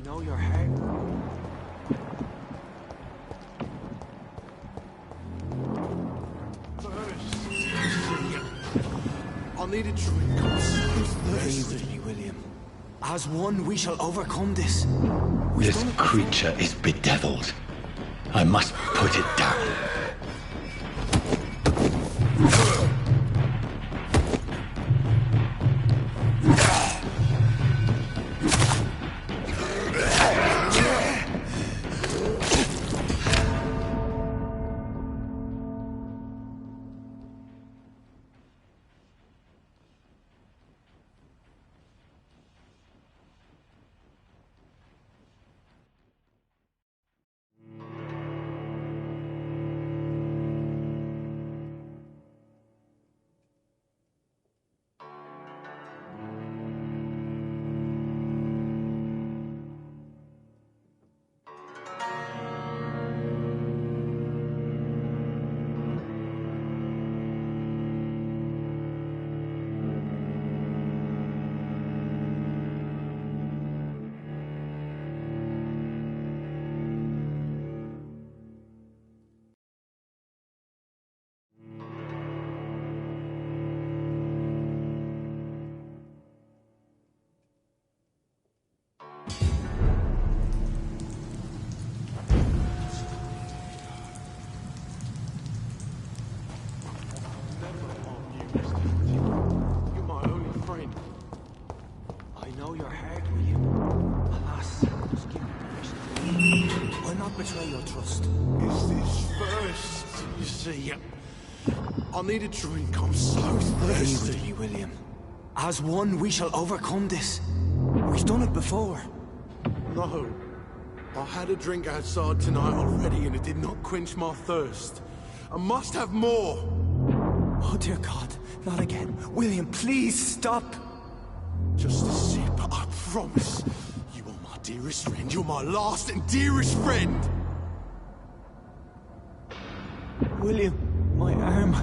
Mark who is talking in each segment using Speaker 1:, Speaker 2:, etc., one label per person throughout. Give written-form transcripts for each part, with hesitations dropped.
Speaker 1: know your heart.
Speaker 2: I'll need a drink. I'm so thirsty.
Speaker 1: Stay with me, William. As one, we shall overcome this.
Speaker 3: This creature is bedeviled. I must put it down.
Speaker 2: You're my only friend.
Speaker 1: I know your heart, William. Alas, just give me permission. I'll not betray your trust.
Speaker 2: Is this first? You see, I'll need a drink. I'm so
Speaker 1: Stay
Speaker 2: thirsty.
Speaker 1: with me, William. As one, we shall overcome this. We've done it before.
Speaker 2: No. I had a drink outside tonight already and it did not quench my thirst. I must have more.
Speaker 1: Oh, dear God, not again. William, please stop.
Speaker 2: Just a sip, I promise. You are my dearest friend. You're my last and dearest friend.
Speaker 1: William, my arm.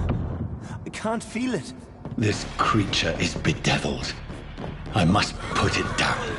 Speaker 1: I can't feel it.
Speaker 3: This creature is bedeviled. I must put it down.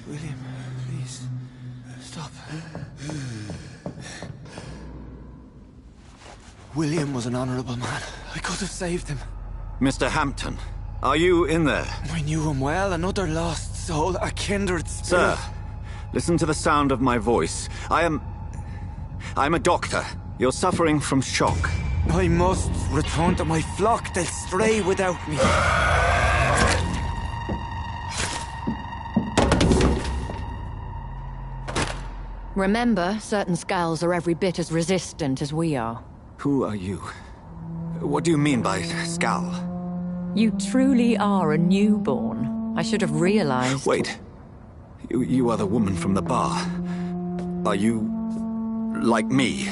Speaker 1: William, please, stop. William was an honorable man. I could have saved him.
Speaker 4: Mr. Hampton, are you in there?
Speaker 1: I knew him well, another lost soul, a kindred spirit.
Speaker 4: Sir, listen to the sound of my voice. I'm a doctor. You're suffering from shock.
Speaker 1: I must return to my flock. They'll stray without me.
Speaker 5: Remember, certain skulls are every bit as resistant as we are.
Speaker 4: Who are you? What do you mean by skull?
Speaker 5: You truly are a newborn. I should have realized.
Speaker 4: Wait. You are the woman from the bar. Are you... like me?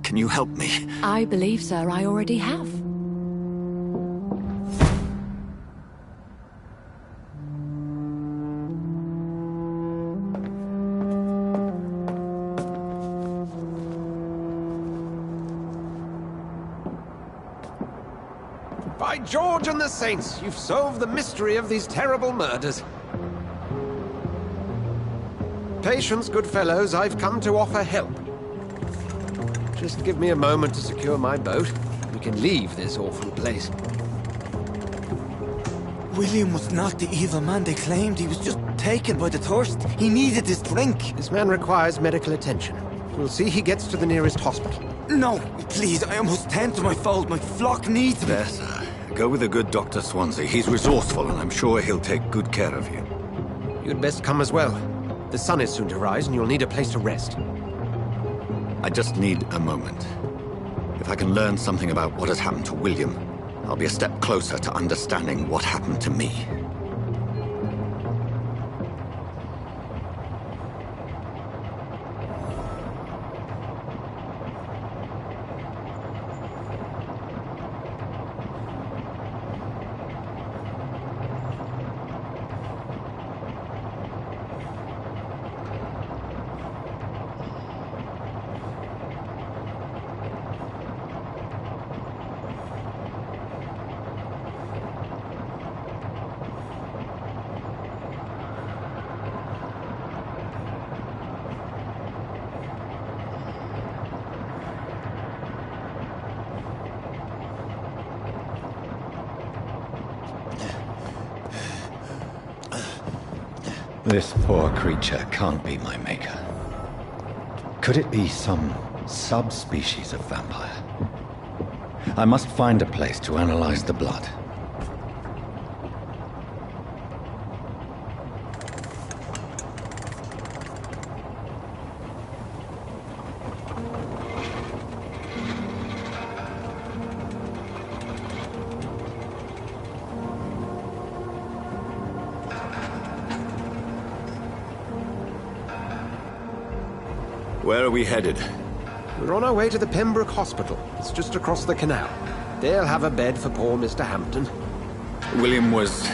Speaker 4: Can you help me?
Speaker 5: I believe, sir, I already have.
Speaker 6: By George and the Saints, you've solved the mystery of these terrible murders. Patience, good fellows, I've come to offer help. Just give me a moment to secure my boat. We can leave this awful place.
Speaker 1: William was not the evil man they claimed. He was just taken by the thirst. He needed this drink.
Speaker 6: This man requires medical attention. We'll see he gets to the nearest hospital.
Speaker 1: No, please, I must tend to my fold. My flock needs me.
Speaker 4: There, sir. Go with the good Dr. Swansea. He's resourceful, and I'm sure he'll take good care of you.
Speaker 6: You'd best come as well. The sun is soon to rise, and you'll need a place to rest.
Speaker 4: I just need a moment. If I can learn something about what has happened to William, I'll be a step closer to understanding what happened to me.
Speaker 3: This poor creature can't be my maker. Could it be some subspecies of vampire? I must find a place to analyze the blood.
Speaker 4: Where are we headed?
Speaker 6: We're on our way to the Pembroke Hospital. It's just across the canal. They'll have a bed for poor Mr. Hampton.
Speaker 4: William was...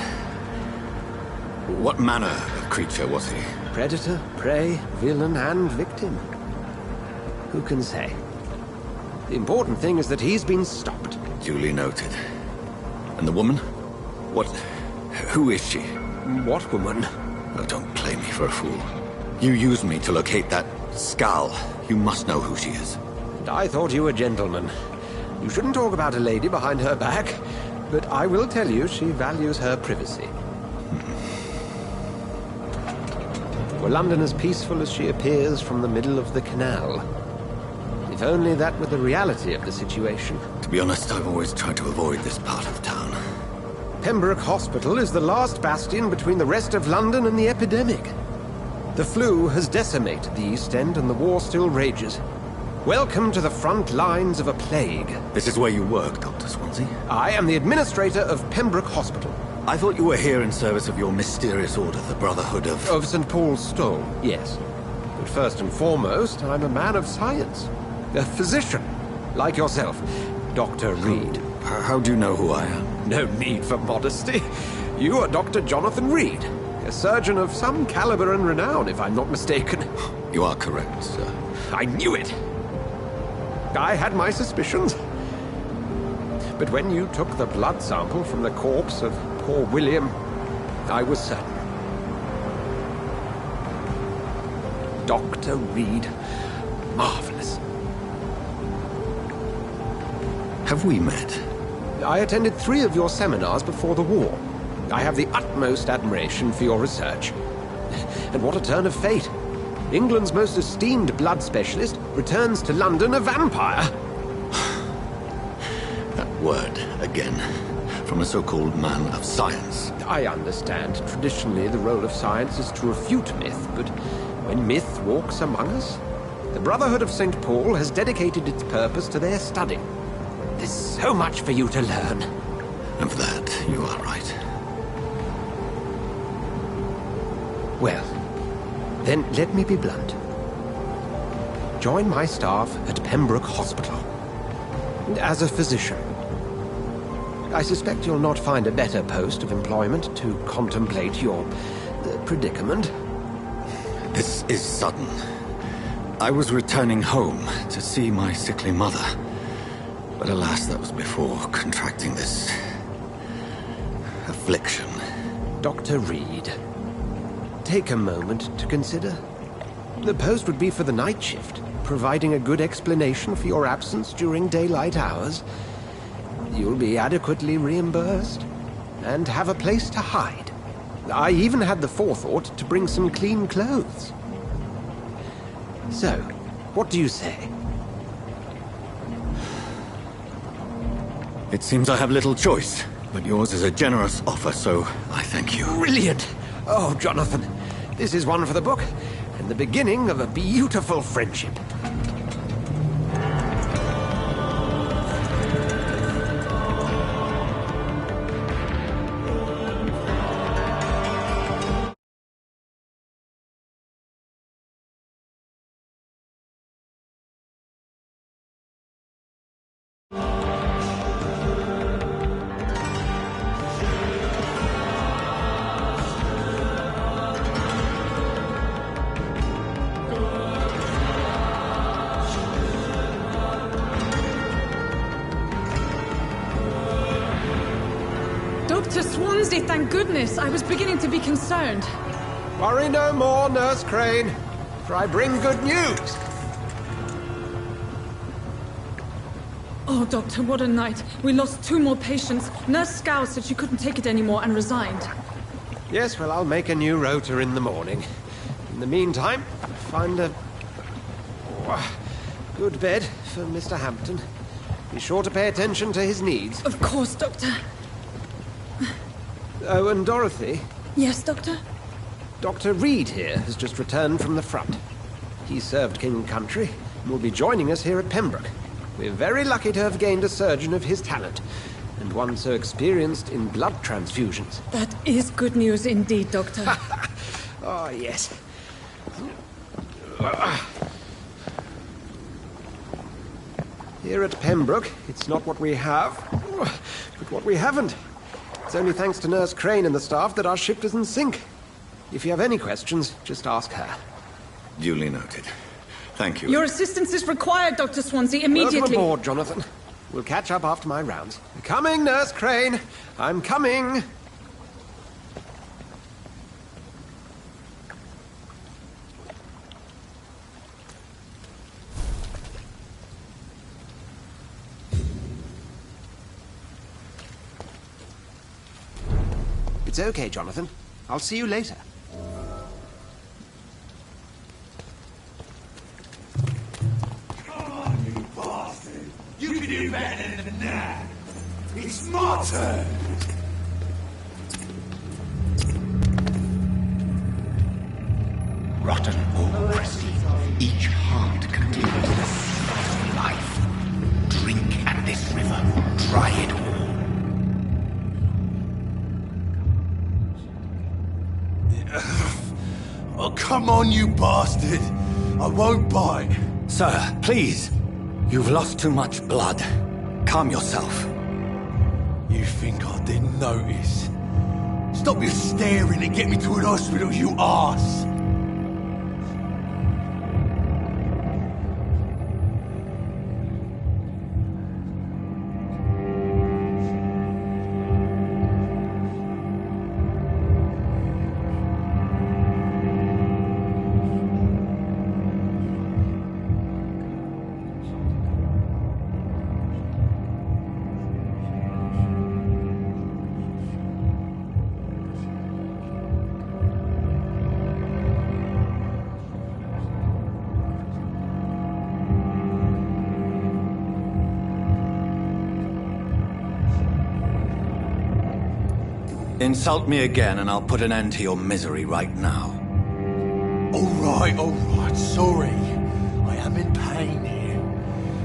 Speaker 4: what manner of creature was he?
Speaker 6: Predator, prey, villain, and victim. Who can say? The important thing is that he's been stopped.
Speaker 4: Duly noted. And the woman? What... who is she?
Speaker 6: What woman?
Speaker 4: Oh, don't play me for a fool. You used me to locate that skull. You must know who she is.
Speaker 6: And I thought you a gentleman. You shouldn't talk about a lady behind her back, but I will tell you she values her privacy. Were London as peaceful as she appears from the middle of the canal? If only that were the reality of the situation.
Speaker 4: To be honest, I've always tried to avoid this part of town.
Speaker 6: Pembroke Hospital is the last bastion between the rest of London and the epidemic. The flu has decimated the East End and the war still rages. Welcome to the front lines of a plague.
Speaker 4: This is where you work, Dr. Swansea?
Speaker 6: I am the administrator of Pembroke Hospital.
Speaker 4: I thought you were here in service of your mysterious order, the Brotherhood of...
Speaker 6: Of St. Paul's Stole, yes. But first and foremost, I'm a man of science. A physician, like yourself, Dr. Reed.
Speaker 4: How do you know who I am?
Speaker 6: No need for modesty. You are Dr. Jonathan Reed, a surgeon of some caliber and renown, if I'm not mistaken.
Speaker 4: You are correct, sir.
Speaker 6: I knew it! I had my suspicions. But when you took the blood sample from the corpse of poor William, I was certain. Dr. Reed. Marvelous.
Speaker 4: Have we met?
Speaker 6: I attended 3 of your seminars before the war. I have the utmost admiration for your research. And what a turn of fate. England's most esteemed blood specialist returns to London a vampire.
Speaker 4: That word, again. From a so-called man of science.
Speaker 6: I understand. Traditionally, the role of science is to refute myth, but when myth walks among us, the Brotherhood of St. Paul has dedicated its purpose to their study. There's so much for you to learn.
Speaker 4: Of that, you are right.
Speaker 6: Well, then let me be blunt. Join my staff at Pembroke Hospital. As a physician. I suspect you'll not find a better post of employment to contemplate your predicament.
Speaker 4: This is sudden. I was returning home to see my sickly mother. But alas, that was before contracting this affliction.
Speaker 6: Dr. Reed, take a moment to consider. The post would be for the night shift, providing a good explanation for your absence during daylight hours. You'll be adequately reimbursed, and have a place to hide. I even had the forethought to bring some clean clothes. So, what do you say?
Speaker 4: It seems I have little choice, but yours is a generous offer, so I thank you.
Speaker 6: Brilliant! Oh, Jonathan, this is one for the book, and the beginning of a beautiful friendship.
Speaker 7: Dr. Swansea, thank goodness. I was beginning to be concerned.
Speaker 6: Worry no more, Nurse Crane, for I bring good news.
Speaker 7: Oh, Doctor, what a night. We lost 2 more patients. Nurse Scow said she couldn't take it anymore and resigned.
Speaker 6: Yes, well, I'll make a new rota in the morning. In the meantime, find a good bed for Mr. Hampton. Be sure to pay attention to his needs.
Speaker 7: Of course, Doctor.
Speaker 6: Oh, and Dorothy,
Speaker 7: Yes, Doctor?
Speaker 6: Dr. Reed here has just returned from the front. He served King and Country and will be joining us here at Pembroke. We're very lucky to have gained a surgeon of his talent, and one so experienced in blood transfusions.
Speaker 7: That is good news indeed, Doctor.
Speaker 6: Oh, yes. Here at Pembroke, it's not what we have, but what we haven't. It's only thanks to Nurse Crane and the staff that our ship doesn't sink. If you have any questions, just ask her.
Speaker 4: Duly noted. Thank you.
Speaker 7: Your assistance is required, Dr. Swansea, immediately.
Speaker 6: Welcome aboard, Jonathan. We'll catch up after my rounds. Coming, Nurse Crane. I'm coming. It's okay, Jonathan. I'll see you later.
Speaker 2: Come on, you bastard! You can do better than that! It's my turn!
Speaker 8: Rotten oppressive. Each heart contains the seed of life. Drink at this river. Try it all.
Speaker 2: Oh, come on, you bastard! I won't bite.
Speaker 4: Sir, please. You've lost too much blood. Calm yourself.
Speaker 2: You think I didn't notice? Stop your staring and get me to an hospital, you arse!
Speaker 3: Insult me again and I'll put an end to your misery right now.
Speaker 2: Alright, sorry. I am in pain here.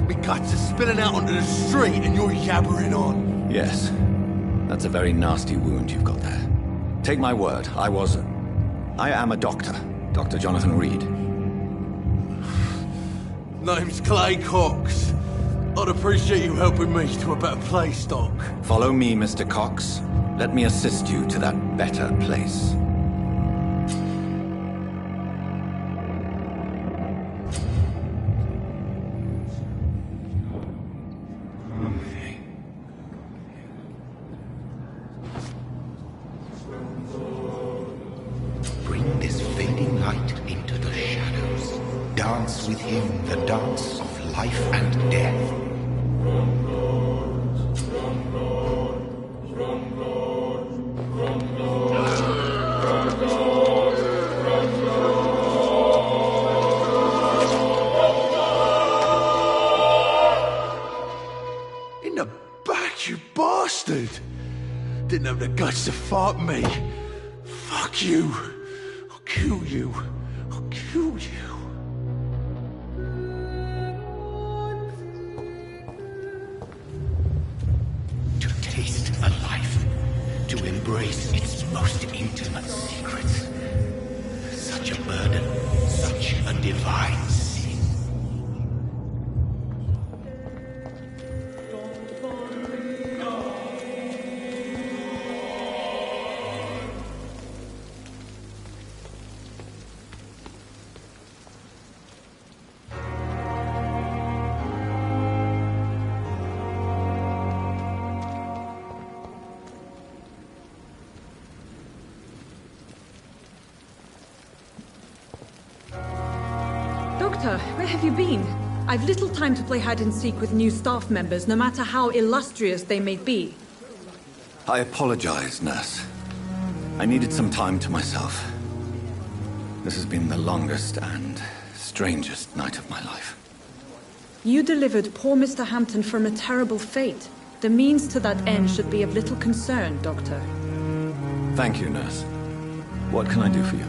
Speaker 2: My guts are spilling out onto the street and you're yabbering on.
Speaker 3: Yes. That's a very nasty wound you've got there. Take my word, I am a doctor. Dr. Jonathan Reed.
Speaker 2: Name's Clay Cox. I'd appreciate you helping me to a better place, Doc.
Speaker 3: Follow me, Mr. Cox. Let me assist you to that better place.
Speaker 8: Bring this fading light into the shadows. Dance with him the dance of life and death.
Speaker 2: In the back, you bastard! Didn't have the guts to fuck me. Fuck you. I'll kill you. I'll kill you.
Speaker 8: To taste a life, to embrace its most intimate secrets. Such a burden, such a divine sin.
Speaker 7: Doctor, where have you been? I've little time to play hide-and-seek with new staff members, no matter how illustrious they may be.
Speaker 3: I apologize, nurse. I needed some time to myself. This has been the longest and strangest night of my life.
Speaker 7: You delivered poor Mr. Hampton from a terrible fate. The means to that end should be of little concern, Doctor.
Speaker 3: Thank you, nurse. What can I do for you?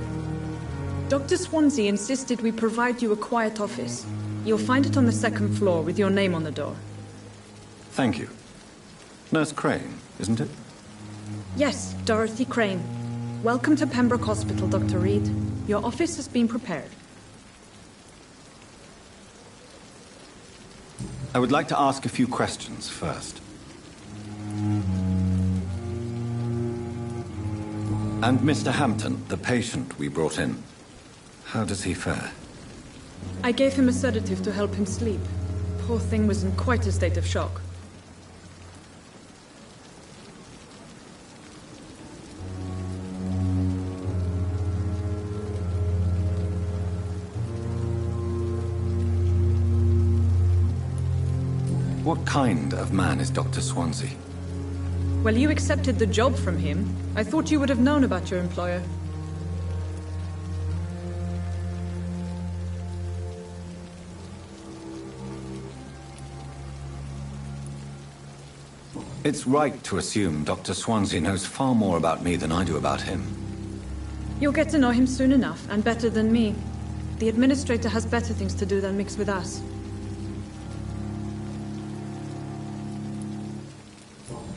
Speaker 7: Dr. Swansea insisted we provide you a quiet office. You'll find it on the second floor with your name on the door.
Speaker 3: Thank you. Nurse Crane, isn't it?
Speaker 7: Yes, Dorothy Crane. Welcome to Pembroke Hospital, Dr. Reed. Your office has been prepared.
Speaker 3: I would like to ask a few questions first. And Mr. Hampton, the patient we brought in, how does he fare?
Speaker 7: I gave him a sedative to help him sleep. Poor thing was in quite a state of shock.
Speaker 3: What kind of man is Dr. Swansea?
Speaker 7: Well, you accepted the job from him. I thought you would have known about your employer.
Speaker 3: It's right to assume Dr. Swansea knows far more about me than I do about him.
Speaker 7: You'll get to know him soon enough, and better than me. The administrator has better things to do than mix with us.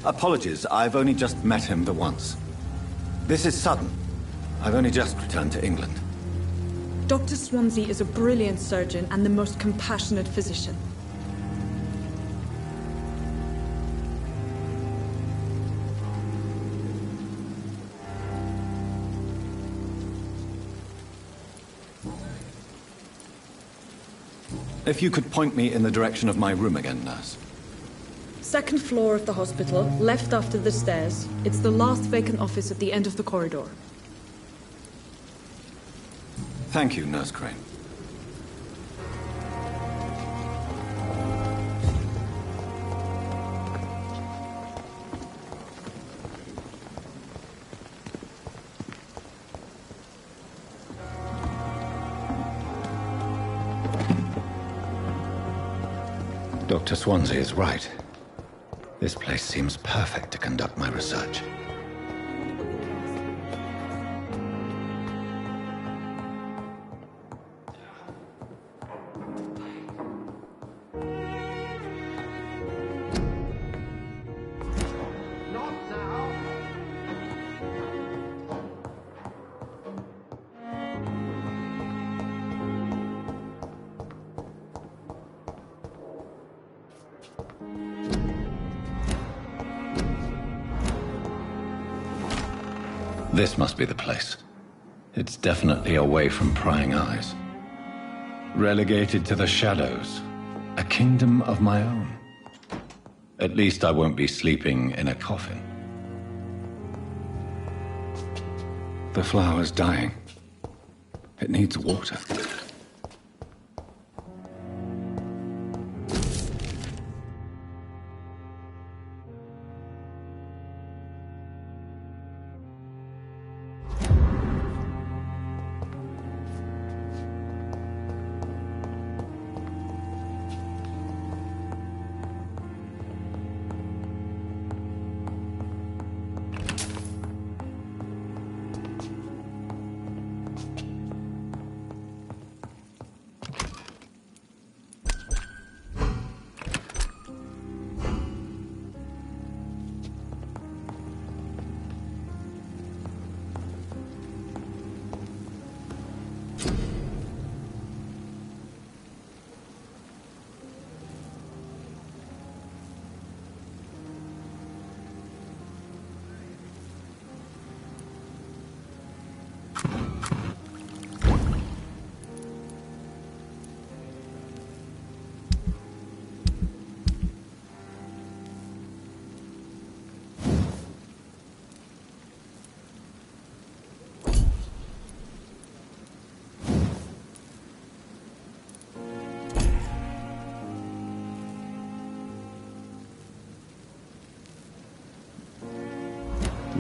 Speaker 3: Apologies, I've only just met him the once. This is sudden. I've only just returned to England.
Speaker 7: Dr. Swansea is a brilliant surgeon and the most compassionate physician.
Speaker 3: If you could point me in the direction of my room again, nurse.
Speaker 7: Second floor of the hospital, left after the stairs. It's the last vacant office at the end of the corridor.
Speaker 3: Thank you, Nurse Crane. Dr. Swansea is right. This place seems perfect to conduct my research. This must be the place. It's definitely away from prying eyes. Relegated to the shadows. A kingdom of my own. At least I won't be sleeping in a coffin. The flower's dying. It needs water.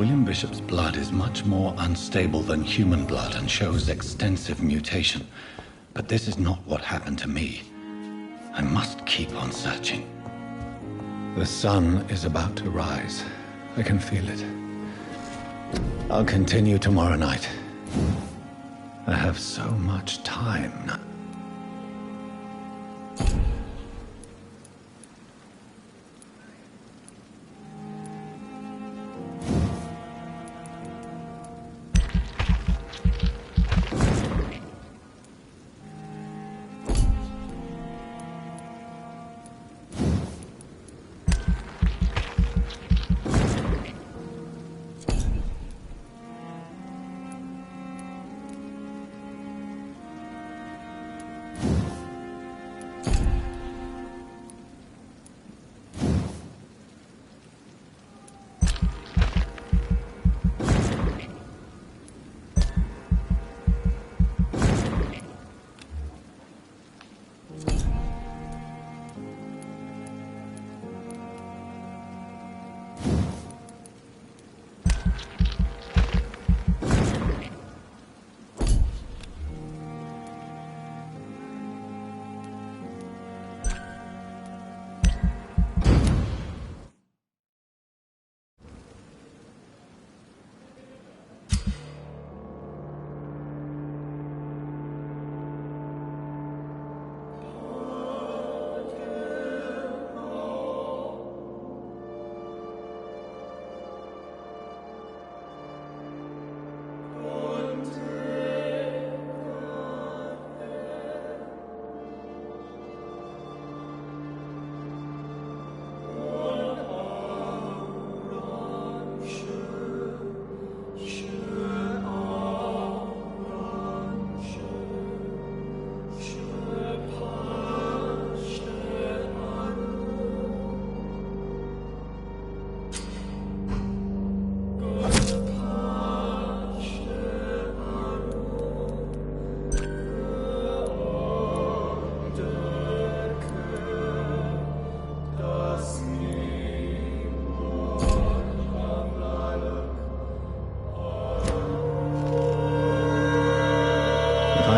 Speaker 3: William Bishop's blood is much more unstable than human blood and shows extensive mutation. But this is not what happened to me. I must keep on searching. The sun is about to rise. I can feel it. I'll continue tomorrow night. I have so much time now.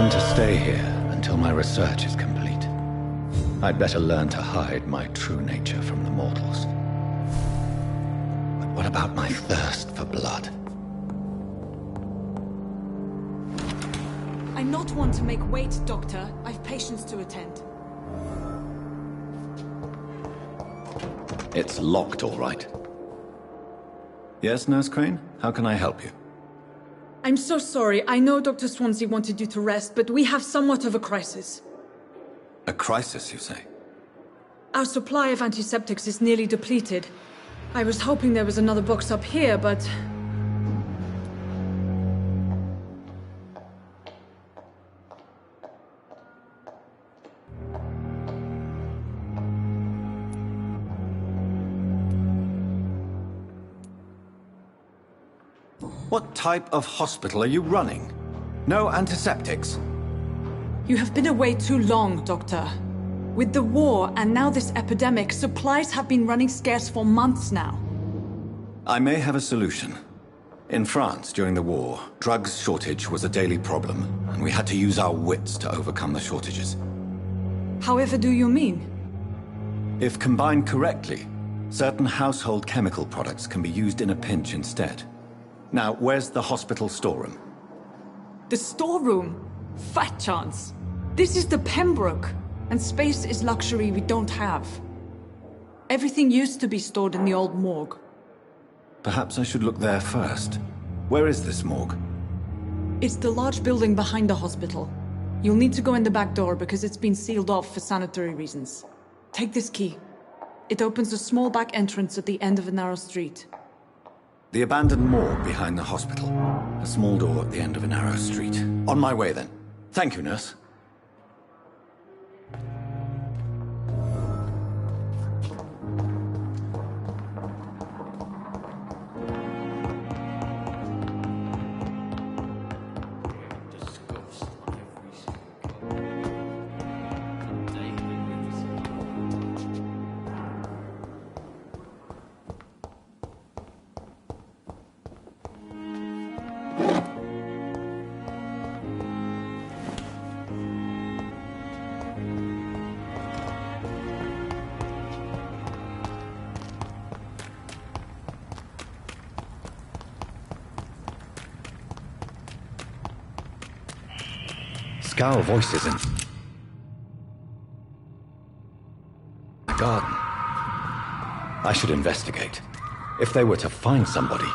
Speaker 3: plan to stay here until my research is complete. I'd better learn to hide my true nature from the mortals. But what about my thirst for blood?
Speaker 7: I'm not one to make wait, Doctor. I've patients to attend.
Speaker 3: It's locked, all right. Yes, Nurse Crane? How can I help you?
Speaker 7: I'm so sorry. I know Dr. Swansea wanted you to rest, but we have somewhat of a crisis.
Speaker 3: A crisis, you say?
Speaker 7: Our supply of antiseptics is nearly depleted. I was hoping there was another box up here, but...
Speaker 3: What type of hospital are you running? No antiseptics?
Speaker 7: You have been away too long, Doctor. With the war and now this epidemic, supplies have been running scarce for months now.
Speaker 3: I may have a solution. In France, during the war, drugs shortage was a daily problem, and we had to use our wits to overcome the shortages.
Speaker 7: However do you mean?
Speaker 3: If combined correctly, certain household chemical products can be used in a pinch instead. Now, where's the hospital storeroom?
Speaker 7: The storeroom? Fat chance. This is the Pembroke, and space is luxury we don't have. Everything used to be stored in the old morgue.
Speaker 3: Perhaps I should look there first. Where is this morgue?
Speaker 7: It's the large building behind the hospital. You'll need to go in the back door because it's been sealed off for sanitary reasons. Take this key. It opens a small back entrance at the end of a narrow street.
Speaker 3: The abandoned morgue behind the hospital. A small door at the end of a narrow street. On my way, then. Thank you, nurse. Scowl voices in the garden. I should investigate. If they were to find somebody.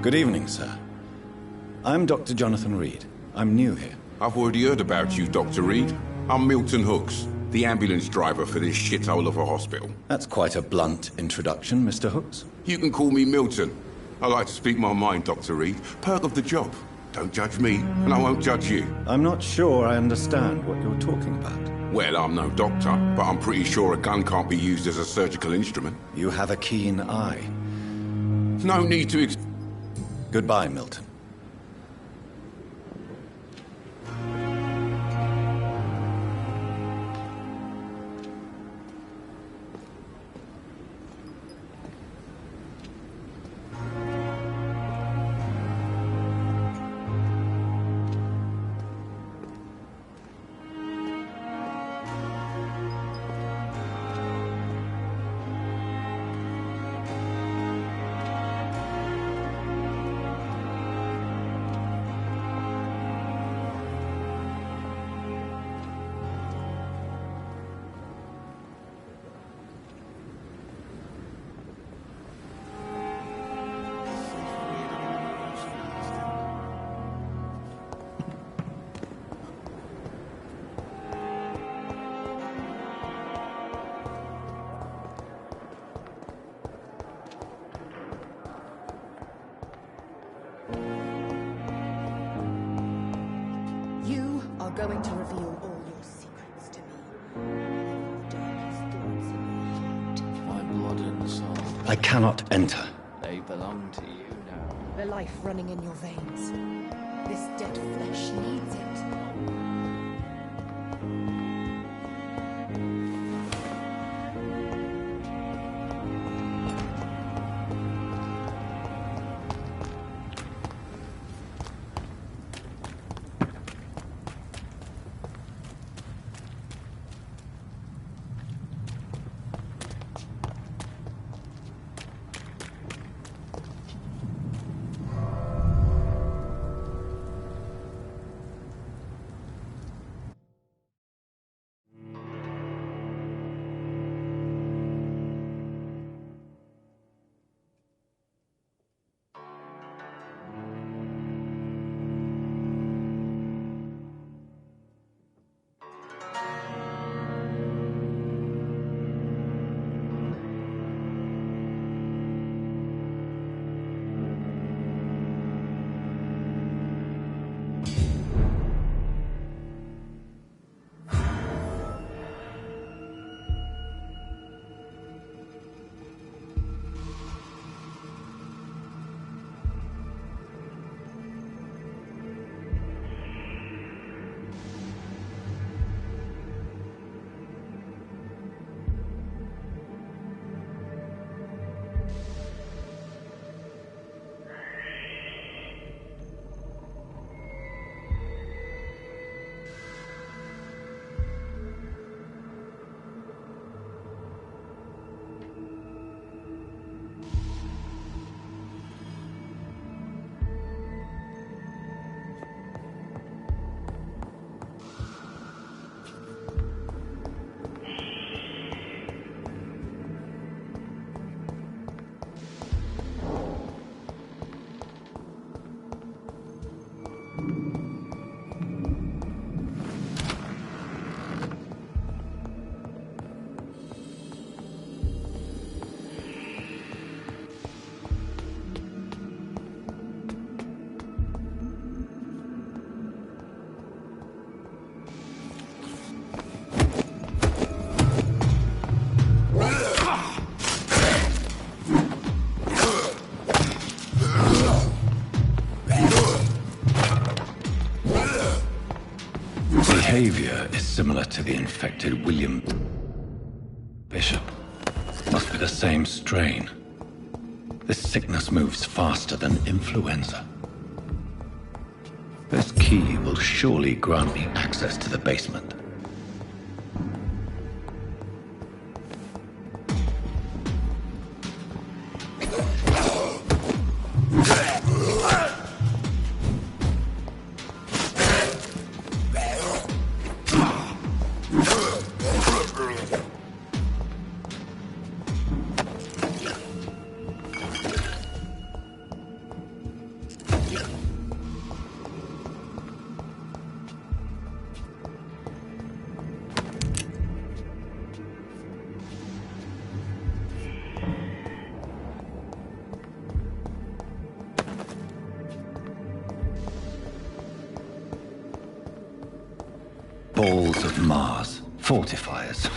Speaker 3: Good evening, sir. I'm Dr. Jonathan Reed. I'm new here.
Speaker 9: I've already heard about you, Dr. Reed. I'm Milton Hooks, the ambulance driver for this shithole of a hospital.
Speaker 3: That's quite a blunt introduction, Mr. Hooks.
Speaker 9: You can call me Milton. I like to speak my mind, Dr. Reed. Perk of the job. Don't judge me, and I won't judge you.
Speaker 3: I'm not sure I understand what you're talking about.
Speaker 9: Well, I'm no doctor, but I'm pretty sure a gun can't be used as a surgical instrument.
Speaker 3: You have a keen eye.
Speaker 9: No need to
Speaker 3: Goodbye, Milton.
Speaker 10: You are going to reveal all your secrets to me. The darkest thoughts in your heart.
Speaker 1: My blood and soul,
Speaker 3: I cannot enter.
Speaker 1: they belong to you now.
Speaker 10: The life running in your veins. This dead flesh needs it.
Speaker 3: Behavior is similar to the infected William Bishop. Must be the same strain. This sickness moves faster than influenza. This key will surely grant me access to the basement. Balls of Mars. Fortifiers.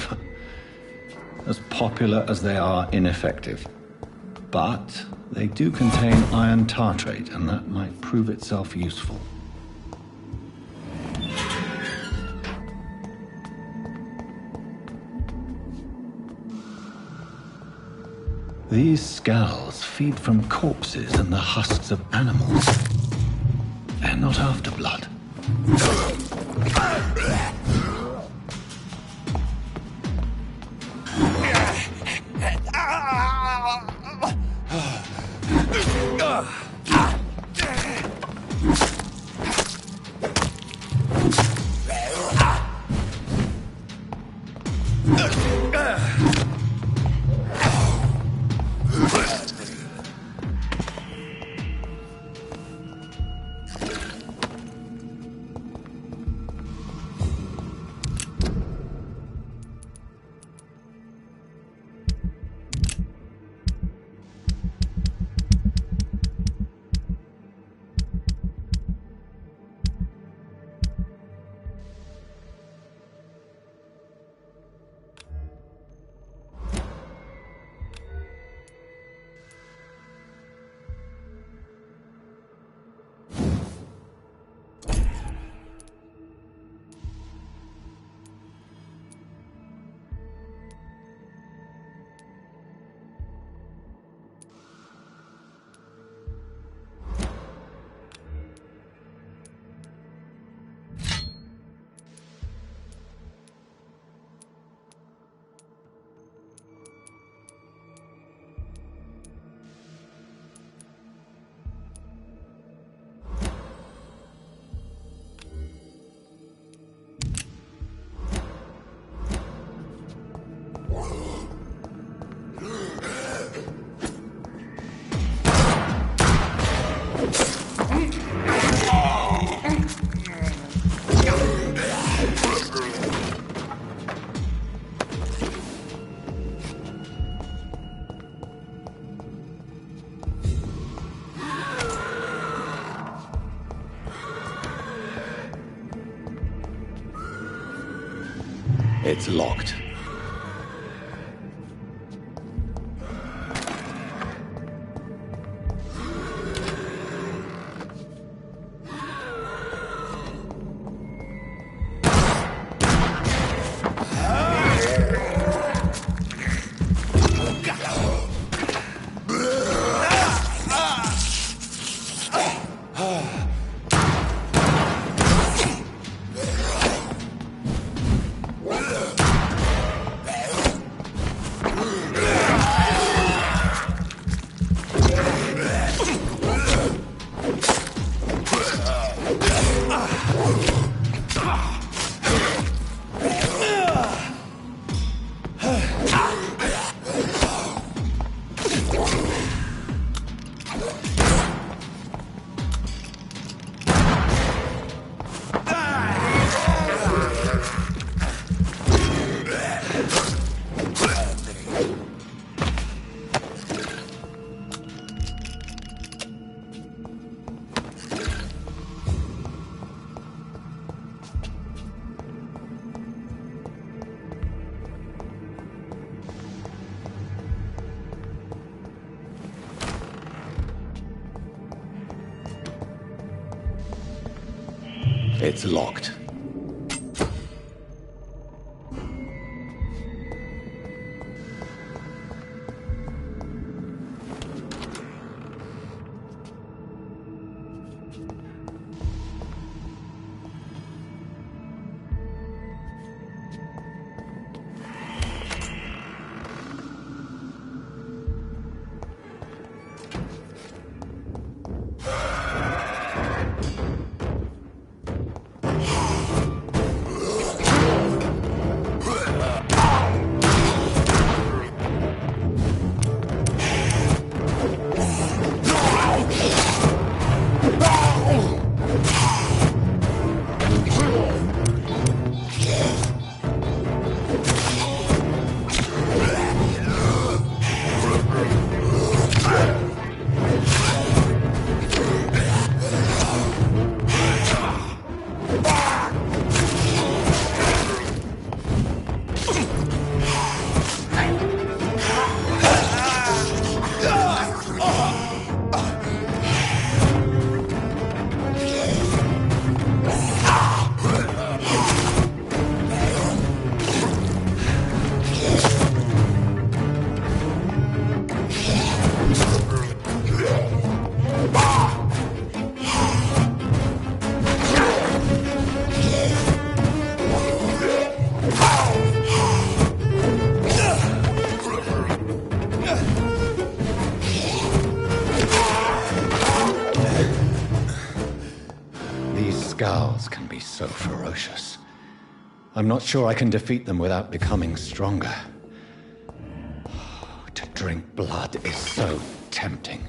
Speaker 3: As popular as they are ineffective. But they do contain iron tartrate, and that might prove itself useful. These scowls feed from corpses and the husks of animals. They're not after blood. It's locked. It's locked. scowls can be so ferocious. I'm not sure I can defeat them without becoming stronger. To drink blood is so tempting.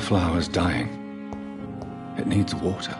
Speaker 3: flower's dying. It needs water.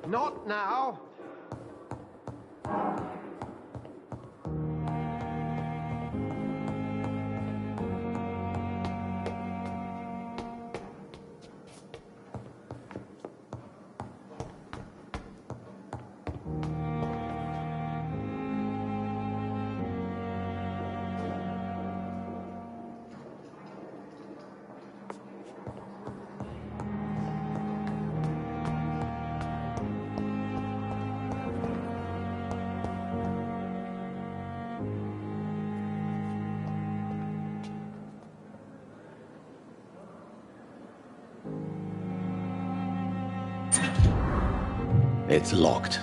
Speaker 6: Not now.
Speaker 3: It's locked.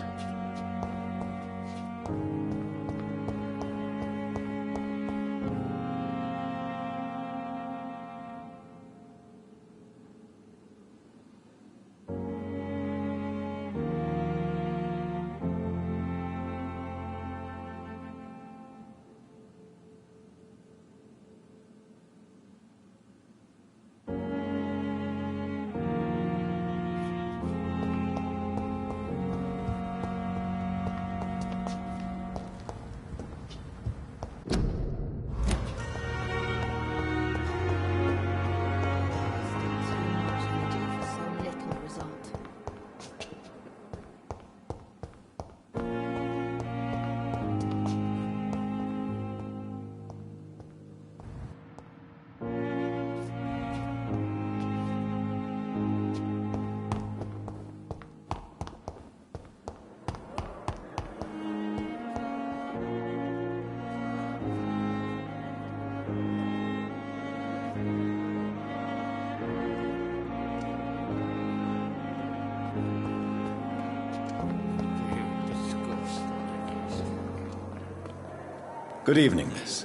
Speaker 3: Good evening, miss.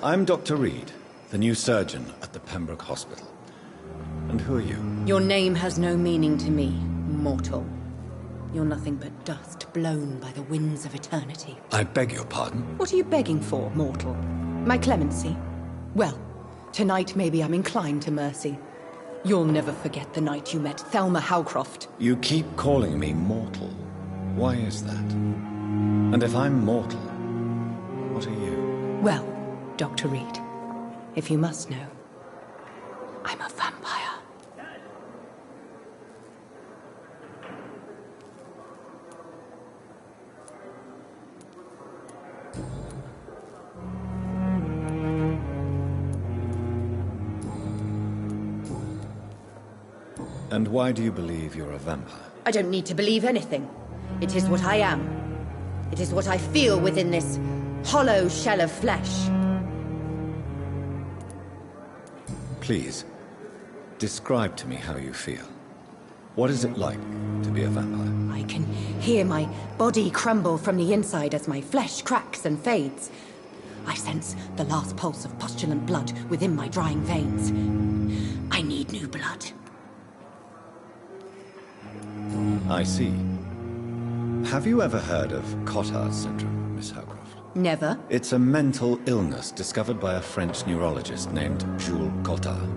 Speaker 3: I'm Dr. Reed, the new surgeon at the Pembroke Hospital. And who are you?
Speaker 10: Your name has no meaning to me, mortal. You're nothing but dust blown by the winds of eternity.
Speaker 3: I beg your pardon?
Speaker 10: What are you begging for, mortal? My clemency? Well, Tonight, maybe I'm inclined to mercy. You'll never forget the night you met Thelma Howcroft.
Speaker 3: You keep calling me mortal. Why is that? And if I'm mortal, what are you?
Speaker 10: Well, Dr. Reed, if you must know, I'm a vampire.
Speaker 3: And why do you believe you're a vampire?
Speaker 10: I don't need to believe anything. It is what I am. It is what I feel within this hollow shell of flesh.
Speaker 3: Please, describe to me how you feel. What is it like to be a vampire?
Speaker 10: I can hear my body crumble from the inside as my flesh cracks and fades. I sense the last pulse of pustulant blood within my drying veins. I need new blood.
Speaker 3: I see. Have you ever heard of Cotard's syndrome, Miss Howcroft?
Speaker 10: Never.
Speaker 3: It's a mental illness discovered by a French neurologist named Jules Cotard.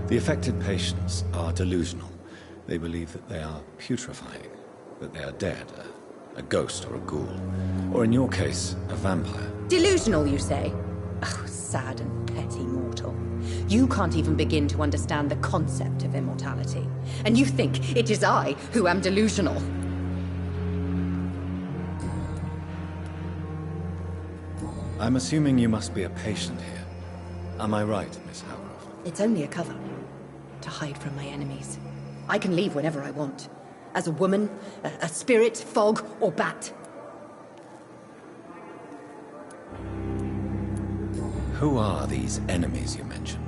Speaker 3: The affected patients are delusional. They believe that they are putrefying, that they are dead, a ghost or a ghoul, or in your case, a vampire.
Speaker 10: Delusional, you say? Oh, sad and petty mortal. You can't even begin to understand the concept of immortality. And you think it is I who am delusional.
Speaker 3: I'm assuming you must be a patient here. Am I right, Miss Howcroft?
Speaker 10: It's only a cover. To hide from my enemies. I can leave whenever I want. As a woman, a spirit, fog, or bat.
Speaker 3: Who are these enemies you mentioned?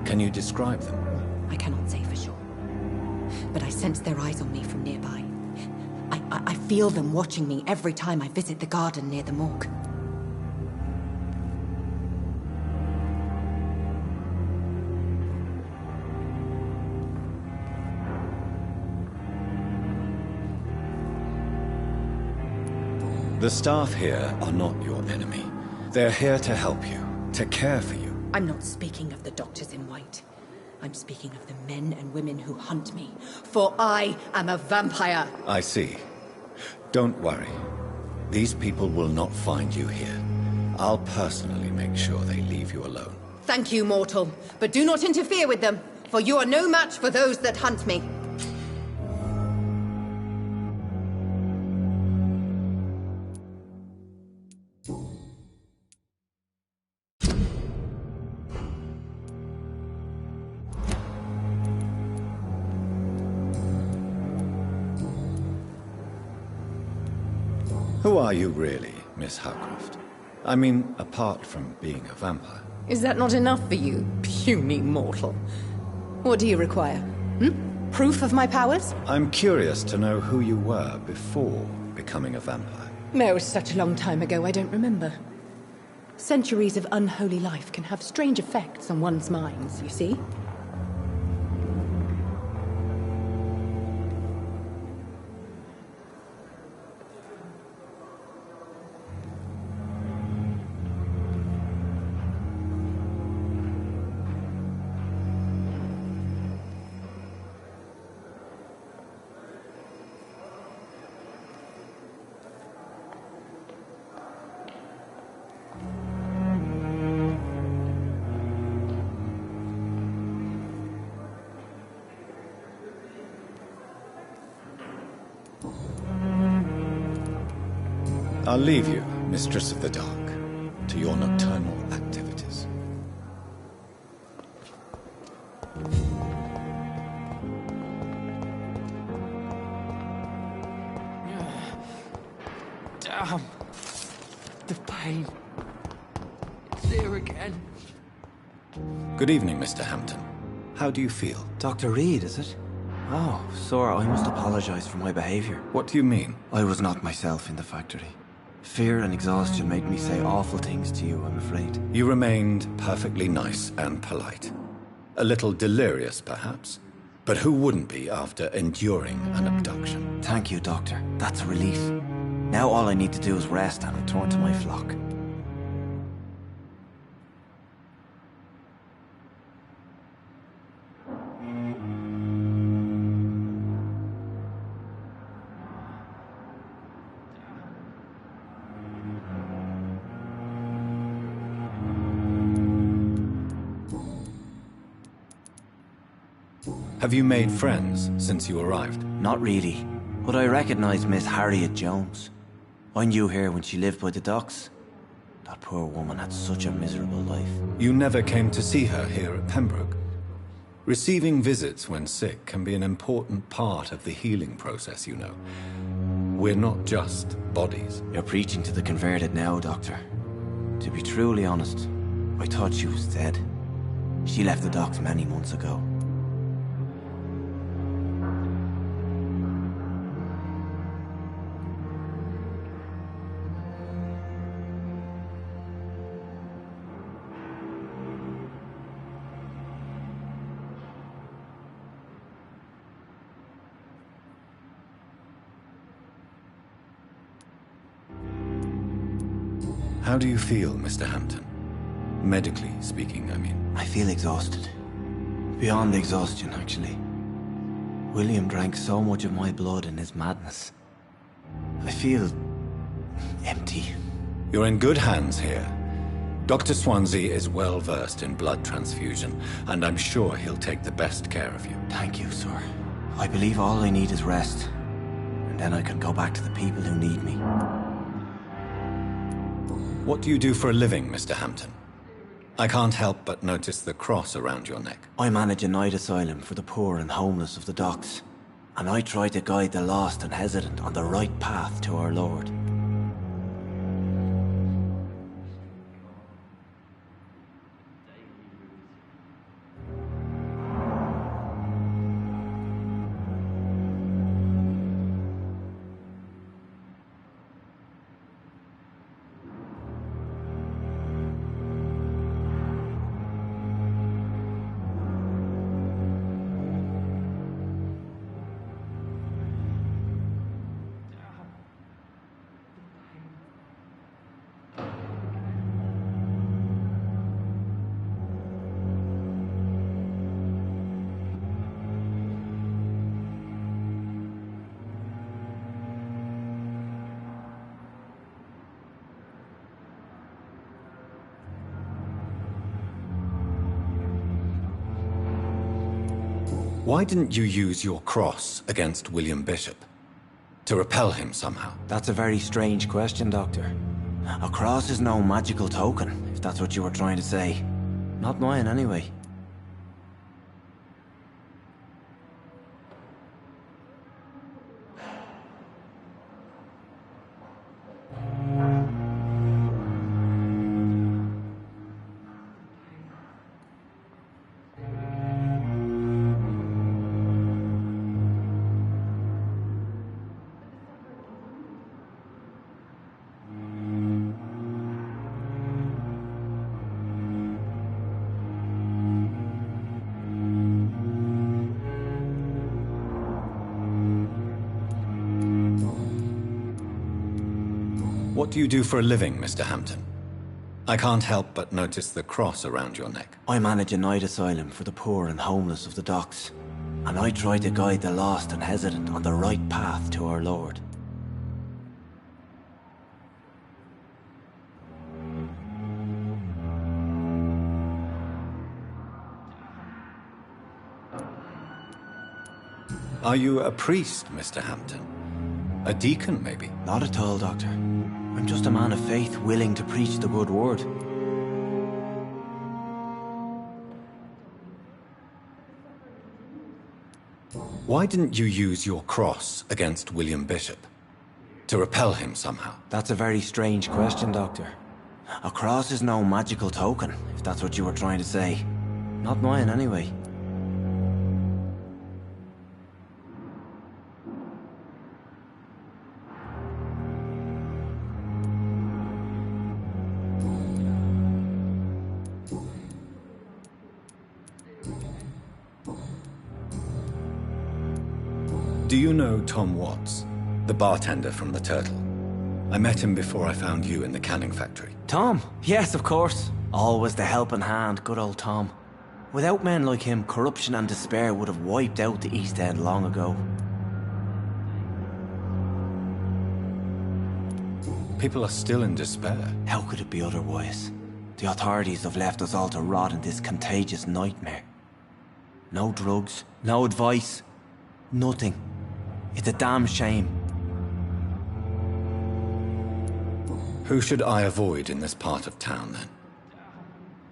Speaker 3: Can you describe them?
Speaker 10: I cannot say for sure. But I sense their eyes on me from nearby. I feel them watching me every time I visit the garden near the morgue.
Speaker 3: The staff here are not your enemy. They're here to help you, to care for you.
Speaker 10: I'm not speaking of the doctors in white. I'm speaking of the men and women who hunt me. For I am a vampire.
Speaker 3: I see. Don't worry. These people will not find you here. I'll personally make sure they leave you alone.
Speaker 10: Thank you, mortal. But do not interfere with them, for you are no match for those that hunt me.
Speaker 3: Who are you really, Miss Howcroft? I mean, apart from being a vampire.
Speaker 10: Is that not enough for you, puny mortal? What do you require? Proof of my powers?
Speaker 3: I'm curious to know who you were before becoming a vampire.
Speaker 10: No, it's such a long time ago, I don't remember. Centuries of unholy life can have strange effects on one's minds, you see?
Speaker 3: I'll leave you, Mistress of the Dark, to your nocturnal activities.
Speaker 1: Damn. The pain. It's there again.
Speaker 3: Good evening, Mr. Hampton. How do you feel?
Speaker 1: Dr. Reed, is it? Oh, sir, I must apologize for my behavior.
Speaker 3: What do you mean?
Speaker 1: I was not myself in the factory. Fear and exhaustion made me say awful things to you, I'm afraid.
Speaker 3: You remained perfectly nice and polite. A little delirious, perhaps. But who wouldn't be after enduring an abduction?
Speaker 1: Thank you, Doctor. That's a relief. Now all I need to do is rest and return to my flock.
Speaker 3: Have you made friends since you arrived?
Speaker 1: Not really, but I recognize Miss Harriet Jones. I knew her when she lived by the docks. That poor woman had such a miserable life.
Speaker 3: You never came to see her here at Pembroke? Receiving visits when sick can be an important part of the healing process, you know. We're not just bodies.
Speaker 1: You're preaching to the converted now, Doctor. To be truly honest, I thought she was dead. She left the docks many months ago.
Speaker 3: How do you feel, Mr. Hampton? Medically speaking, I mean.
Speaker 1: I feel exhausted. Beyond exhaustion, actually. William drank so much of my blood in his madness. I feel empty.
Speaker 3: You're in good hands here. Dr. Swansea is well versed in blood transfusion, and I'm sure he'll take the best care of you.
Speaker 1: Thank you, sir. I believe all I need is rest. And then I can go back to the people who need me.
Speaker 3: What do you do for a living, Mr. Hampton? I can't help but notice the cross around your neck.
Speaker 1: I manage a night asylum for the poor and homeless of the docks. And I try to guide the lost and hesitant on the right path to our Lord.
Speaker 3: Why didn't you use your cross against William Bishop? To repel him somehow?
Speaker 1: That's a very strange question, Doctor. A cross is no magical token, if that's what you were trying to say. Not mine, anyway.
Speaker 3: What do you do for a living, Mr. Hampton? I can't help but notice the cross around your neck.
Speaker 1: I manage a night asylum for the poor and homeless of the docks. And I try to guide the lost and hesitant on the right path to our Lord.
Speaker 3: Are you a priest, Mr. Hampton? A deacon, maybe?
Speaker 1: Not at all, Doctor. I'm just a man of faith willing to preach the good word.
Speaker 3: Why didn't you use your cross against William Bishop? To repel him somehow?
Speaker 1: That's a very strange question, Doctor. A cross is no magical token, if that's what you were trying to say. Not mine, anyway.
Speaker 3: Do you know Tom Watts, the bartender from the Turtle? I met him before I found you in the canning factory.
Speaker 1: Tom? Yes, of course. Always the helping hand, good old Tom. Without men like him, corruption and despair would have wiped out the East End long ago.
Speaker 3: People are still in despair.
Speaker 1: How could it be otherwise? The authorities have left us all to rot in this contagious nightmare. No drugs, no advice, nothing. It's a damn shame.
Speaker 3: Who should I avoid in this part of town, then?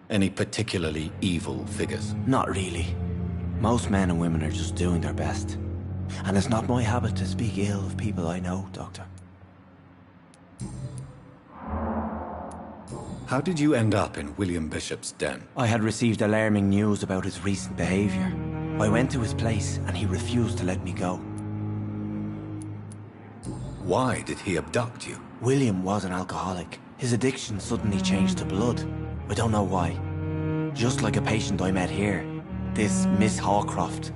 Speaker 3: Any particularly evil figures?
Speaker 1: Not really. Most men and women are just doing their best. And it's not my habit to speak ill of people I know, Doctor.
Speaker 3: How did you end up in William Bishop's den?
Speaker 1: I had received alarming news about his recent behavior. I went to his place and he refused to let me go.
Speaker 3: Why did he abduct you?
Speaker 1: William was an alcoholic. His addiction suddenly changed to blood. I don't know why. Just like a patient I met here. This Miss Hawcroft.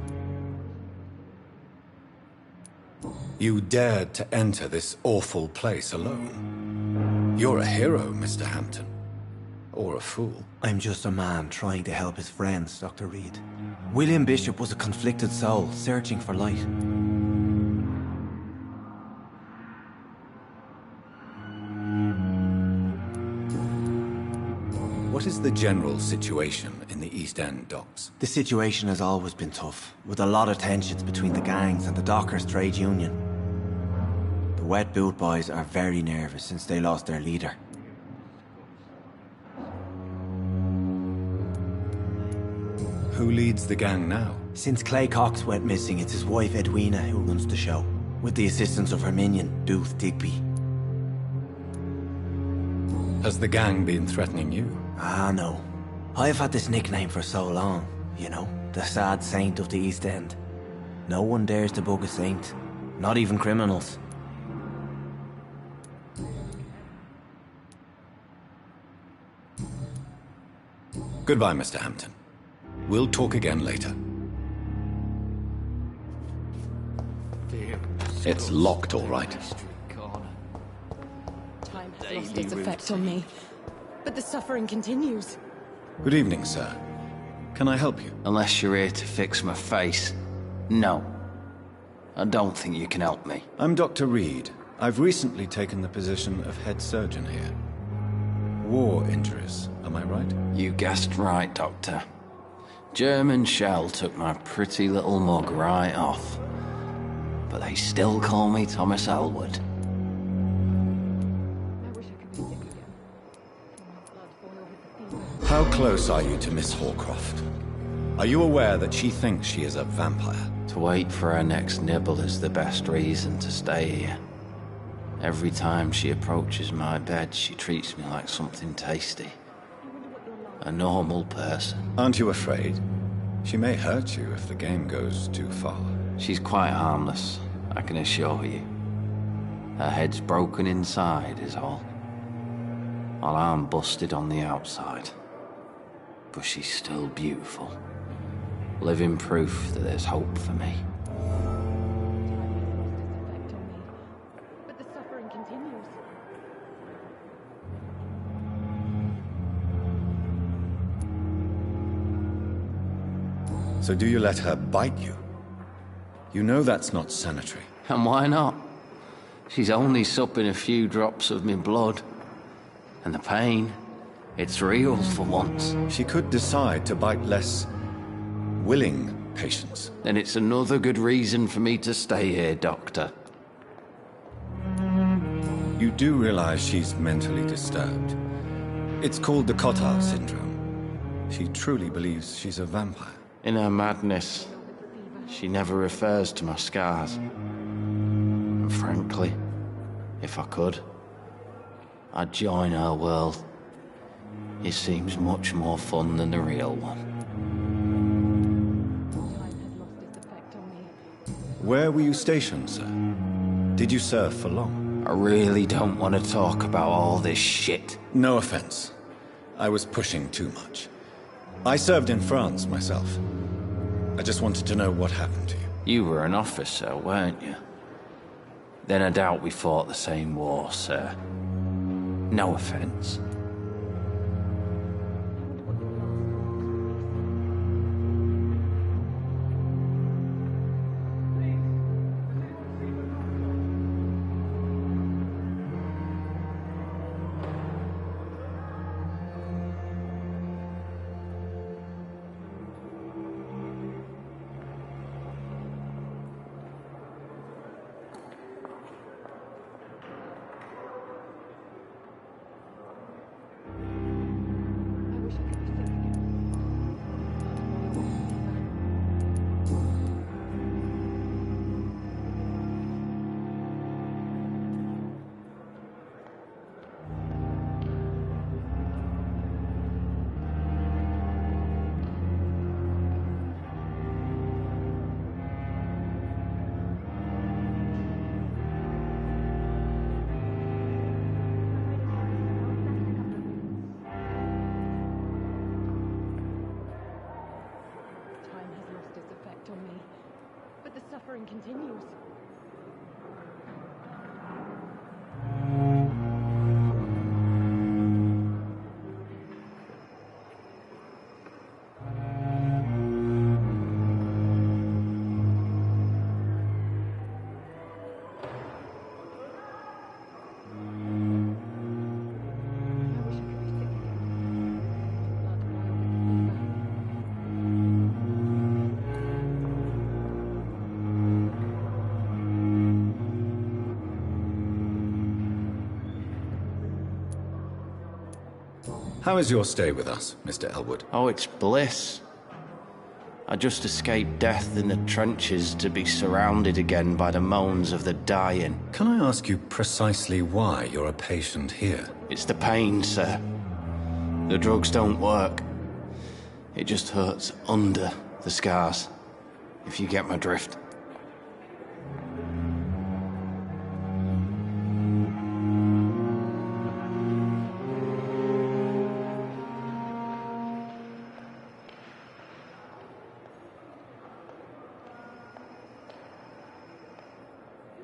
Speaker 3: You dared to enter this awful place alone. You're a hero, Mr. Hampton. Or a fool.
Speaker 1: I'm just a man trying to help his friends, Dr. Reed. William Bishop was a conflicted soul, searching for light.
Speaker 3: What is the general situation in the East End docks?
Speaker 1: The situation has always been tough, with a lot of tensions between the gangs and the dockers' trade union. The Wet Boot Boys are very nervous since they lost their leader.
Speaker 3: Who leads the gang now?
Speaker 1: Since Clay Cox went missing, it's his wife Edwina who runs the show, with the assistance of her minion, Booth Digby.
Speaker 3: Has the gang been threatening you?
Speaker 1: Ah, no. I've had this nickname for so long, you know, the sad saint of the East End. No one dares to bug a saint, not even criminals.
Speaker 3: Goodbye, Mr. Hampton. We'll talk again later. It's locked, all right.
Speaker 10: Time has lost its effect on me, but the suffering continues.
Speaker 3: Good evening, sir. Can I help you?
Speaker 11: Unless you're here to fix my face. No. I don't think you can help me.
Speaker 3: I'm Dr. Reed. I've recently taken the position of head surgeon here. War injuries, am I right?
Speaker 11: You guessed right, Doctor. German shell took my pretty little mug right off. But they still call me Thomas Elwood.
Speaker 3: How close are you to Miss Hawcroft? Are you aware that she thinks she is a vampire?
Speaker 11: To wait for her next nibble is the best reason to stay here. Every time she approaches my bed, she treats me like something tasty. A normal person.
Speaker 3: Aren't you afraid? She may hurt you if the game goes too far.
Speaker 11: She's quite harmless, I can assure you. Her head's broken inside is all. While I'm busted on the outside. But she's still beautiful. Living proof that there's hope for me.
Speaker 10: But the suffering continues.
Speaker 3: So do you let her bite you? You know that's not sanitary.
Speaker 11: And why not? She's only supping a few drops of me blood. And the pain, it's real for once.
Speaker 3: She could decide to bite less willing patients.
Speaker 11: Then it's another good reason for me to stay here, Doctor.
Speaker 3: You do realize she's mentally disturbed. It's called the Cotard syndrome. She truly believes she's a vampire.
Speaker 11: In her madness, she never refers to my scars. And frankly, if I could, I'd join her world. It seems much more fun than the real one.
Speaker 3: Where were you stationed, sir? Did you serve for long?
Speaker 11: I really don't want to talk about all this shit.
Speaker 3: No offense. I was pushing too much. I served in France myself. I just wanted to know what happened to you.
Speaker 11: You were an officer, weren't you? Then I doubt we fought the same war, sir. No offense.
Speaker 10: suffering continues.
Speaker 3: How is your stay with us, Mr. Elwood?
Speaker 11: Oh, it's bliss. I just escaped death in the trenches to be surrounded again by the moans of the dying.
Speaker 3: Can I ask you precisely why you're a patient here?
Speaker 11: It's the pain, sir. The drugs don't work. It just hurts under the scars, if you get my drift.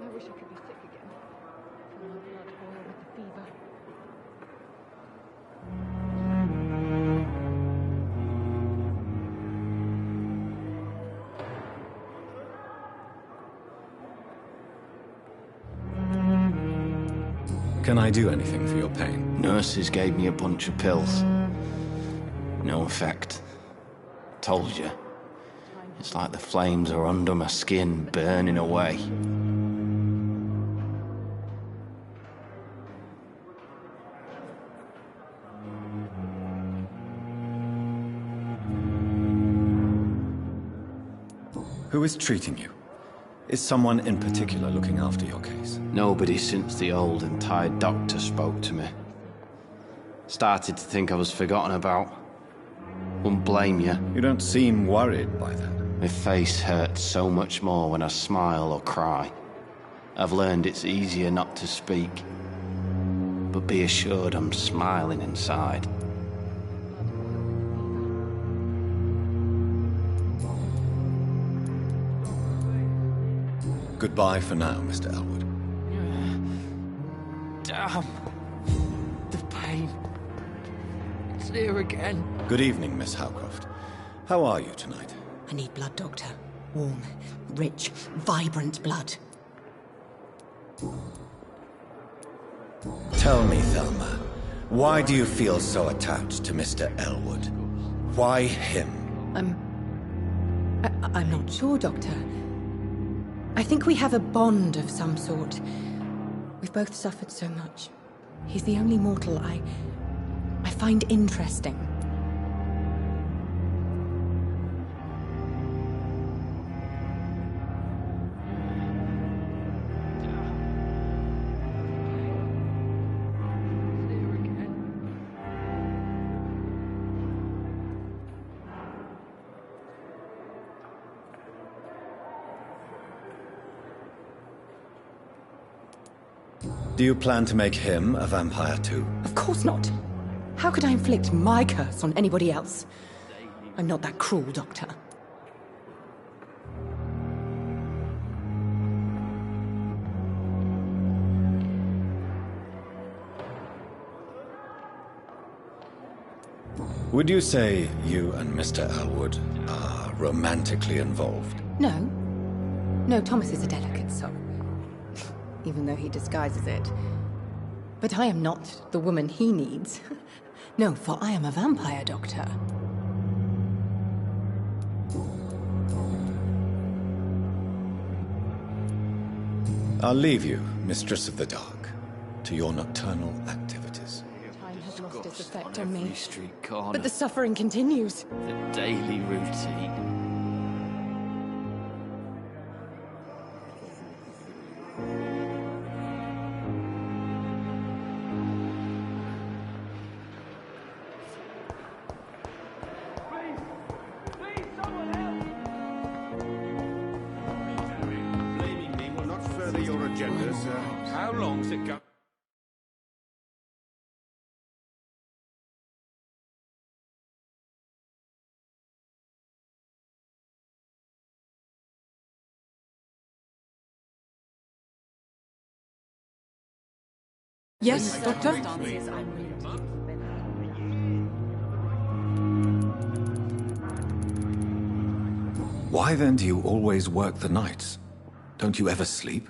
Speaker 10: I wish I could be sick again. Feel my blood boil with the fever.
Speaker 3: Can I do anything for your pain?
Speaker 11: Nurses gave me a bunch of pills. No effect. Told you. It's like the flames are under my skin, burning away.
Speaker 3: Who is treating you? Is someone in particular looking after your case?
Speaker 11: Nobody since the old and tired doctor spoke to me. Started to think I was forgotten about. Wouldn't blame you.
Speaker 3: You don't seem worried by that.
Speaker 11: My face hurts so much more when I smile or cry. I've learned it's easier not to speak. But be assured I'm smiling inside.
Speaker 3: Goodbye for now, Mr. Elwood.
Speaker 11: Damn. The pain. It's here again.
Speaker 3: Good evening, Miss Howcroft. How are you tonight?
Speaker 10: I need blood, Doctor. Warm, rich, vibrant blood.
Speaker 3: Tell me, Thelma, why do you feel so attached to Mr. Elwood? Why him?
Speaker 10: I'm not sure, Doctor. I think we have a bond of some sort. We've both suffered so much. He's the only mortal I find interesting.
Speaker 3: Do you plan to make him a vampire too?
Speaker 10: Of course not. How could I inflict my curse on anybody else? I'm not that cruel, Doctor.
Speaker 3: Would you say you and Mr. Elwood are romantically involved?
Speaker 10: No. No, Thomas is a delicate soul. Even though he disguises it. But I am not the woman he needs. No, for I am a vampire, Doctor.
Speaker 3: I'll leave you, Mistress of the Dark, to your nocturnal activities.
Speaker 10: Time has lost its effect on me.
Speaker 11: Every street corner.
Speaker 10: But the suffering continues.
Speaker 11: The daily routine.
Speaker 2: Your agendas. How long's it go?
Speaker 7: Yes, Doctor?
Speaker 3: Why then do you always work the nights? Don't you ever sleep?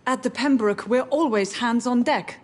Speaker 7: At the Pembroke, we're always hands on deck.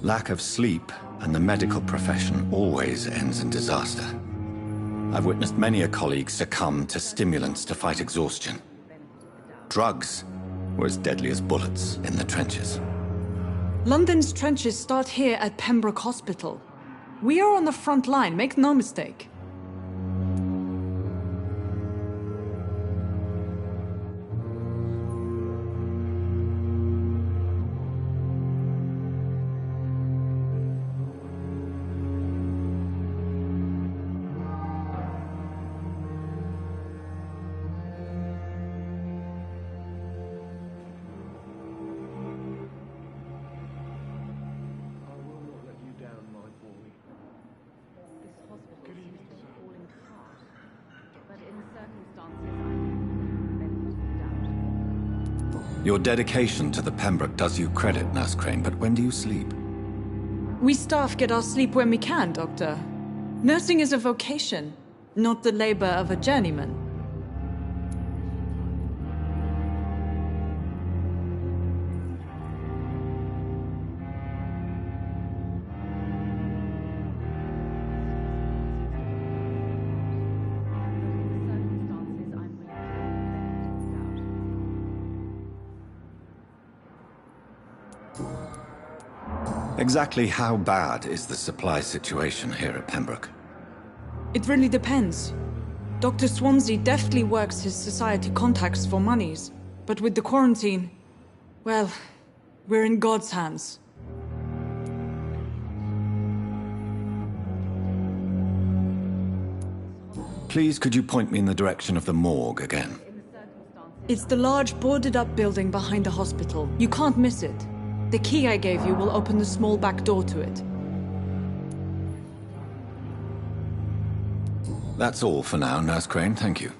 Speaker 3: Lack of sleep and the medical profession always ends in disaster. I've witnessed many a colleague succumb to stimulants to fight exhaustion. Drugs were as deadly as bullets in the trenches.
Speaker 7: London's trenches start here at Pembroke Hospital. We are on the front line, make no mistake.
Speaker 3: Your dedication to the Pembroke does you credit, Nurse Crane, but when do you sleep?
Speaker 7: We staff get our sleep when we can, Doctor. Nursing is a vocation, not the labor of a journeyman.
Speaker 3: Exactly how bad is the supply situation here at Pembroke?
Speaker 7: It really depends. Dr. Swansea deftly works his society contacts for monies, but with the quarantine, well, we're in God's hands.
Speaker 3: Please, could you point me in the direction of the morgue again?
Speaker 7: It's the large boarded-up building behind the hospital. You can't miss it. The key I gave you will open the small back door to it.
Speaker 3: That's all for now, Nurse Crane. Thank you.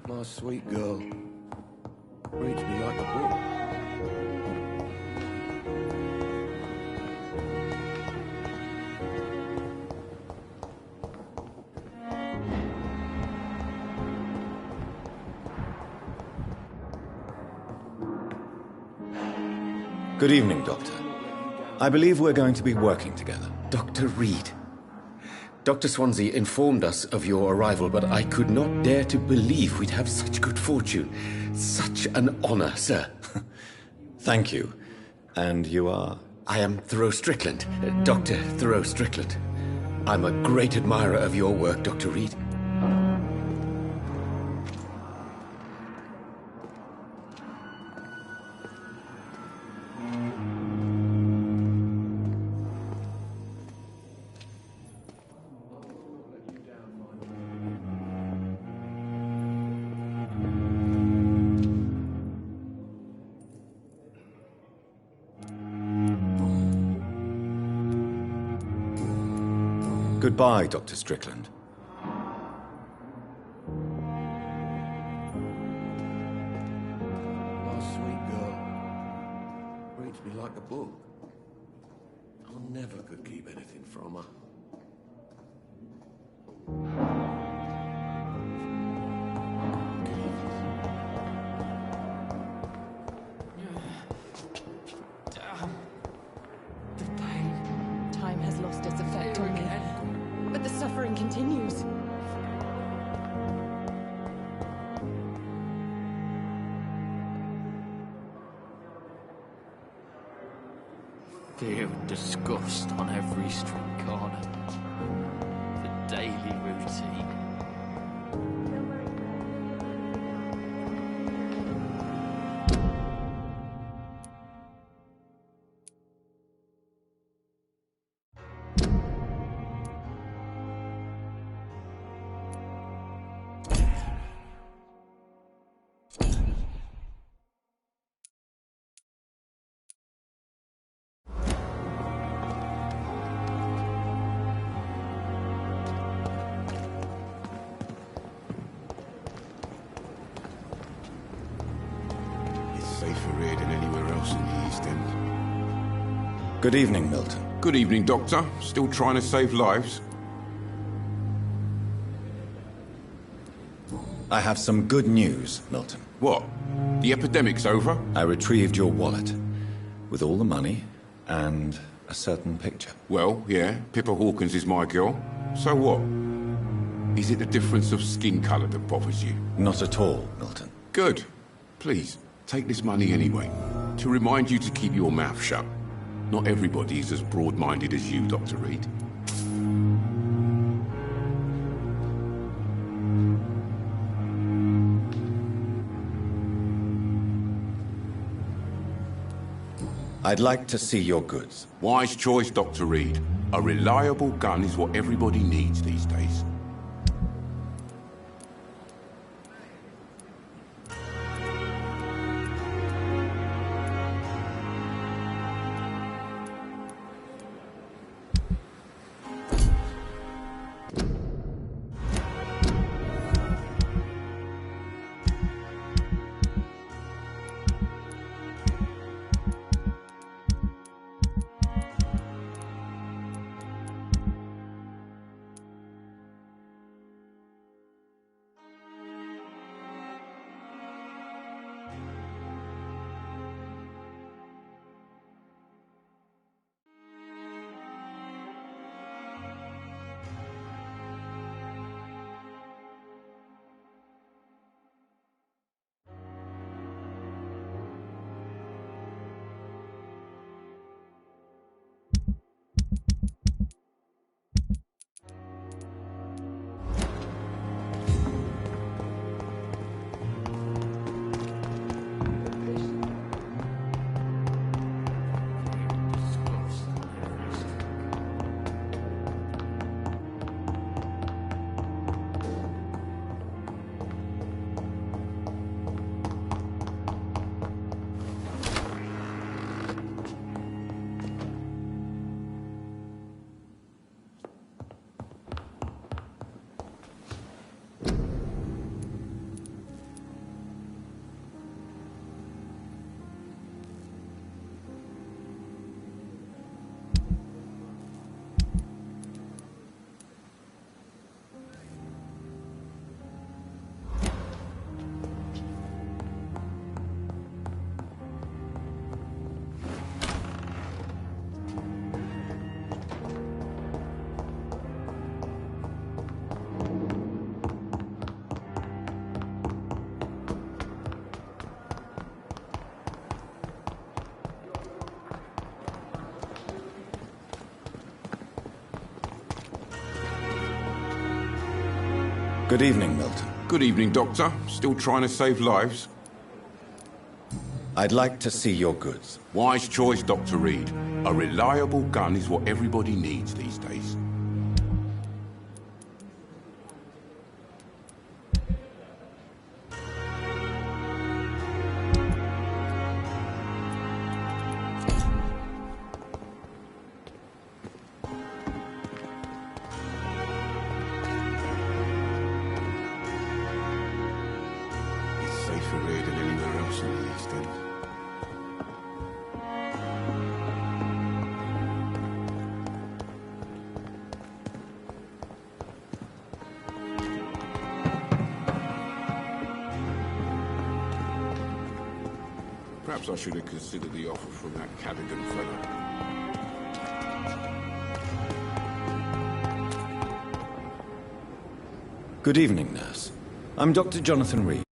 Speaker 2: My sweet girl. Reads me like a book.
Speaker 3: Good evening, Doctor. I believe we're going to be working together.
Speaker 12: Dr. Reed. Dr. Swansea informed us of your arrival, but I could not dare to believe we'd have such good fortune. Such an honor, sir.
Speaker 3: Thank you. And you are?
Speaker 12: I am Thoreau Strickland, Dr. Thoreau Strickland. I'm a great admirer of your work, Dr. Reed.
Speaker 3: Goodbye, Dr. Strickland.
Speaker 2: My sweet girl. Reads me like a book. I never could keep anything from her.
Speaker 10: Time has lost its effect on me. But the suffering continues.
Speaker 11: Fear and disgust on every street corner. The daily routine.
Speaker 9: Safer here than anywhere else in the East End.
Speaker 3: Good evening, Milton.
Speaker 9: Good evening, Doctor. Still trying to save lives?
Speaker 3: I have some good news, Milton.
Speaker 9: What? The epidemic's over?
Speaker 3: I retrieved your wallet, with all the money and a certain picture.
Speaker 9: Well, yeah, Pippa Hawkins is my girl. So what? Is it the difference of skin colour that bothers you?
Speaker 3: Not at all, Milton.
Speaker 9: Good. Please, take this money anyway, to remind you to keep your mouth shut. Not everybody is as broad-minded as you, Dr. Reed.
Speaker 3: I'd like to see your goods.
Speaker 9: Wise choice, Dr. Reed. A reliable gun is what everybody needs these days.
Speaker 3: Good evening, Milton.
Speaker 9: Good evening, Doctor. Still trying to save lives?
Speaker 3: I'd like to see your goods.
Speaker 9: Wise choice, Dr. Reed. A reliable gun is what everybody needs these days. career than anywhere else in the East End. Perhaps I should have considered the offer from that Cadigan fellow.
Speaker 3: Good evening, nurse. I'm Dr. Jonathan Reed.